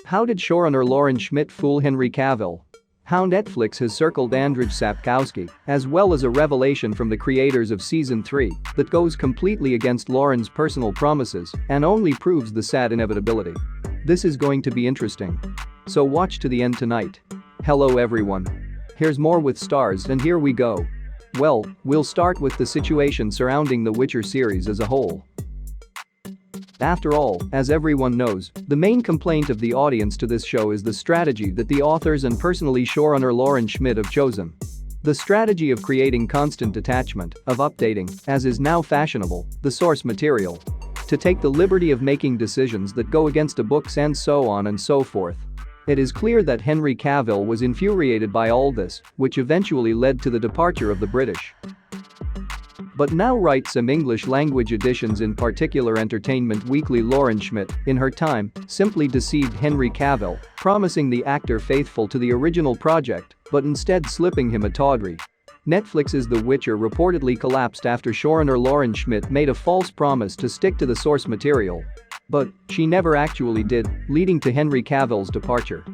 How did showrunner Lauren Schmidt fool Henry Cavill? How Netflix has circled Andrzej Sapkowski, as well as a revelation from the creators of Season 3 that goes completely against Lauren's personal promises and only proves the sad inevitability. This is going to be interesting. So watch to the end tonight. Hello everyone. Here's more with stars and here we go. Well, we'll start with the situation surrounding the Witcher series as a whole. After all, as everyone knows, the main complaint of the audience to this show is the strategy that the authors and personally showrunner Lauren Schmidt have chosen. The strategy of creating constant detachment, of updating, as is now fashionable, the source material. To take the liberty of making decisions that go against the books and so on and so forth. It is clear that Henry Cavill was infuriated by all this, which eventually led to the departure of the British. But now writes some English-language editions, in particular Entertainment Weekly. Lauren Schmidt, in her time, simply deceived Henry Cavill, promising the actor faithful to the original project, but instead slipping him a tawdry. Netflix's The Witcher reportedly collapsed after showrunner Lauren Schmidt made a false promise to stick to the source material. But she never actually did, leading to Henry Cavill's departure.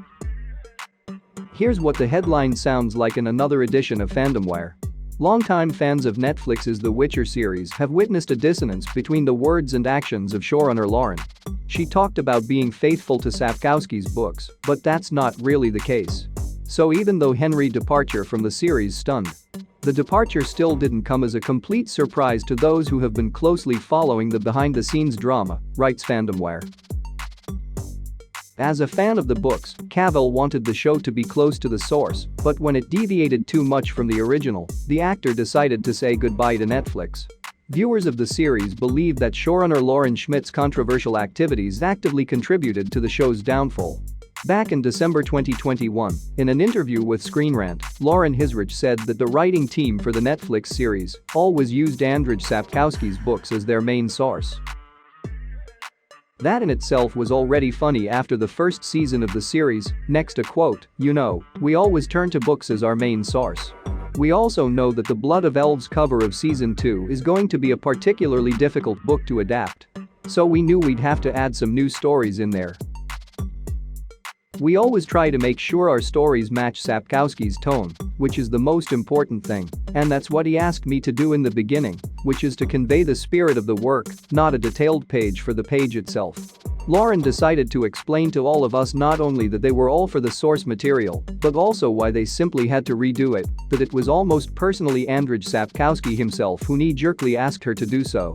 Here's what the headline sounds like in another edition of Fandomware. Longtime fans of Netflix's The Witcher series have witnessed a dissonance between the words and actions of showrunner Lauren. She talked about being faithful to Sapkowski's books, but that's not really the case. So even though Henry's departure from the series stunned, the departure still didn't come as a complete surprise to those who have been closely following the behind-the-scenes drama, writes Fandomware. As a fan of the books, Cavill wanted the show to be close to the source, but when it deviated too much from the original, the actor decided to say goodbye to Netflix. Viewers of the series believe that showrunner Lauren Schmidt's controversial activities actively contributed to the show's downfall. Back in December 2021, in an interview with Screen Rant, Lauren Schmidt said that the writing team for the Netflix series always used Andrzej Sapkowski's books as their main source. That in itself was already funny after the first season of the series. Next a quote, "You know, we always turn to books as our main source. We also know that the Blood of Elves cover of Season 2 is going to be a particularly difficult book to adapt. So we knew we'd have to add some new stories in there. We always try to make sure our stories match Sapkowski's tone, which is the most important thing, and that's what he asked me to do in the beginning, which is to convey the spirit of the work, not a detailed page for the page itself." Lauren decided to explain to all of us not only that they were all for the source material, but also why they simply had to redo it, that it was almost personally Andrzej Sapkowski himself who knee-jerkly asked her to do so.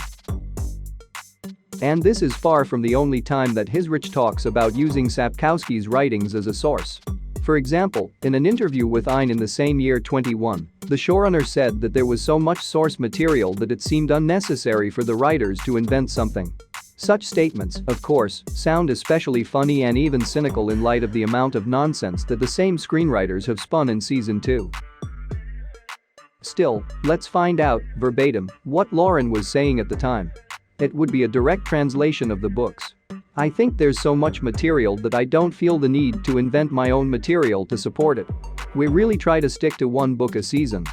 And this is far from the only time that Schmidt talks about using Sapkowski's writings as a source. For example, in an interview with Ein in the same year 2021, the showrunner said that there was so much source material that it seemed unnecessary for the writers to invent something. Such statements, of course, sound especially funny and even cynical in light of the amount of nonsense that the same screenwriters have spun in Season 2. Still, let's find out, verbatim, what Lauren was saying at the time. It would be a direct translation of the books. "I think there's so much material that I don't feel the need to invent my own material to support it. We really try to stick to one book a season.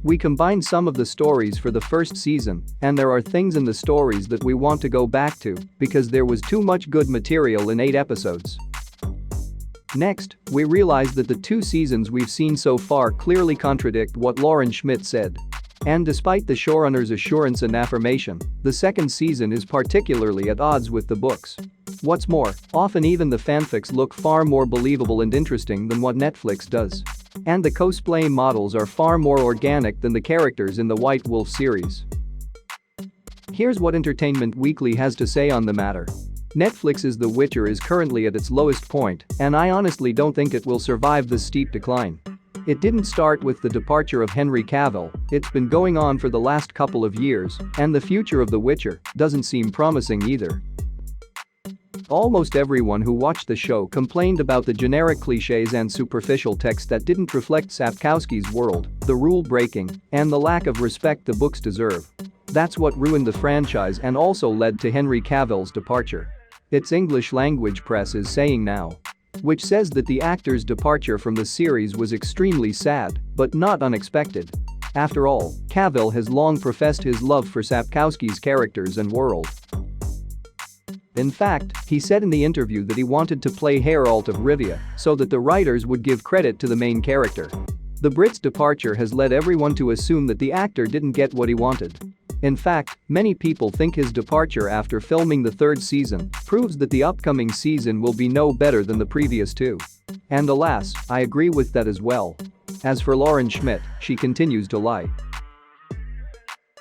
We combine some of the stories for the first season, and there are things in the stories that we want to go back to because there was too much good material in 8 episodes. Next, we realized that the 2 seasons we've seen so far clearly contradict what Lauren Schmidt said. And despite the showrunner's assurance and affirmation, the second season is particularly at odds with the books. What's more, often even the fanfics look far more believable and interesting than what Netflix does. And the cosplay models are far more organic than the characters in the White Wolf series." Here's what Entertainment Weekly has to say on the matter. Netflix's The Witcher is currently at its lowest point, and I honestly don't think it will survive this steep decline. It didn't start with the departure of Henry Cavill, it's been going on for the last couple of years, and the future of The Witcher doesn't seem promising either. Almost everyone who watched the show complained about the generic cliches and superficial text that didn't reflect Sapkowski's world, the rule-breaking, and the lack of respect the books deserve. That's what ruined the franchise and also led to Henry Cavill's departure. Its English-language press is saying now. Which says that the actor's departure from the series was extremely sad, but not unexpected. After all, Cavill has long professed his love for Sapkowski's characters and world. In fact, he said in the interview that he wanted to play Geralt of Rivia so that the writers would give credit to the main character. The Brit's departure has led everyone to assume that the actor didn't get what he wanted. In fact, many people think his departure after filming the third season proves that the upcoming season will be no better than the previous two. And alas, I agree with that as well. As for Lauren Schmidt, she continues to lie.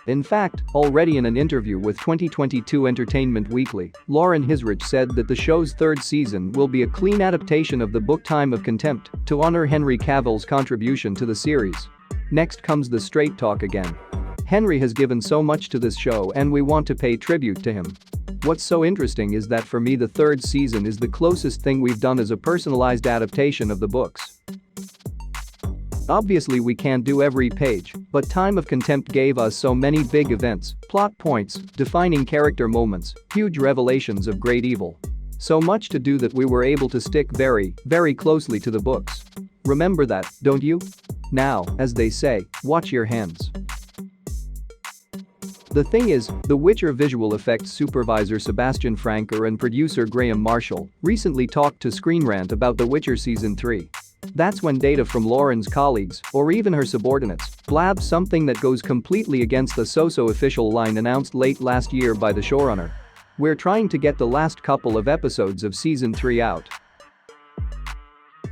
In fact, already in an interview with 2022 Entertainment Weekly, Lauren Schmidt said that the show's third season will be a clean adaptation of the book Time of Contempt to honor Henry Cavill's contribution to the series. Next comes the straight talk again. Henry has given so much to this show and we want to pay tribute to him. What's so interesting is that for me the third season is the closest thing we've done as a personalized adaptation of the books. Obviously we can't do every page, but Time of Contempt gave us so many big events, plot points, defining character moments, huge revelations of great evil. So much to do that we were able to stick very, very closely to the books. Remember that, don't you? Now, as they say, watch your hands. The thing is, The Witcher visual effects supervisor Sebastian Franker and producer Graham Marshall recently talked to Screen Rant about The Witcher Season 3. That's when data from Lauren's colleagues, or even her subordinates, blab something that goes completely against the so-so official line announced late last year by the showrunner. We're trying to get the last couple of episodes of Season 3 out.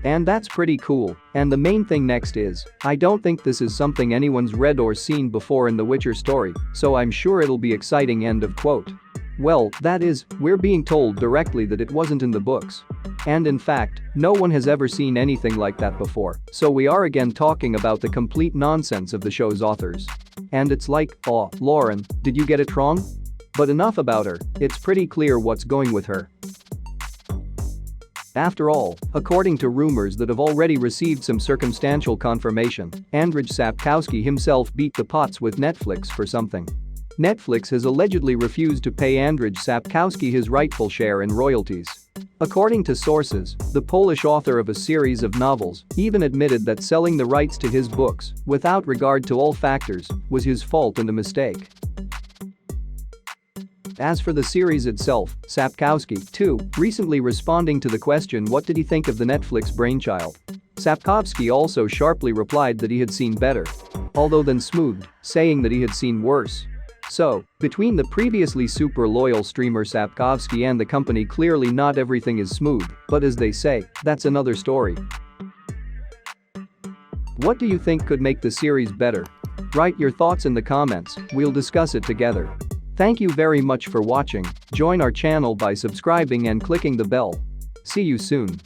And that's pretty cool, and the main thing next is, I don't think this is something anyone's read or seen before in the Witcher story, so I'm sure it'll be exciting. End of quote. Well, that is, we're being told directly that it wasn't in the books. And in fact, no one has ever seen anything like that before, so we are again talking about the complete nonsense of the show's authors. And it's like, oh, Lauren, did you get it wrong? But enough about her, it's pretty clear what's going with her. After all, according to rumors that have already received some circumstantial confirmation, Andrzej Sapkowski himself beat the pots with Netflix for something. Netflix has allegedly refused to pay Andrzej Sapkowski his rightful share in royalties. According to sources, the Polish author of a series of novels even admitted that selling the rights to his books, without regard to all factors, was his fault and a mistake. As for the series itself, Sapkowski, too, recently responding to the question what did he think of the Netflix brainchild. Sapkowski also sharply replied that he had seen better. Although then smoothed, saying that he had seen worse. So, between the previously super loyal streamer Sapkowski and the company, clearly not everything is smooth, but as they say, that's another story. What do you think could make the series better? Write your thoughts in the comments, we'll discuss it together. Thank you very much for watching. Join our channel by subscribing and clicking the bell. See you soon.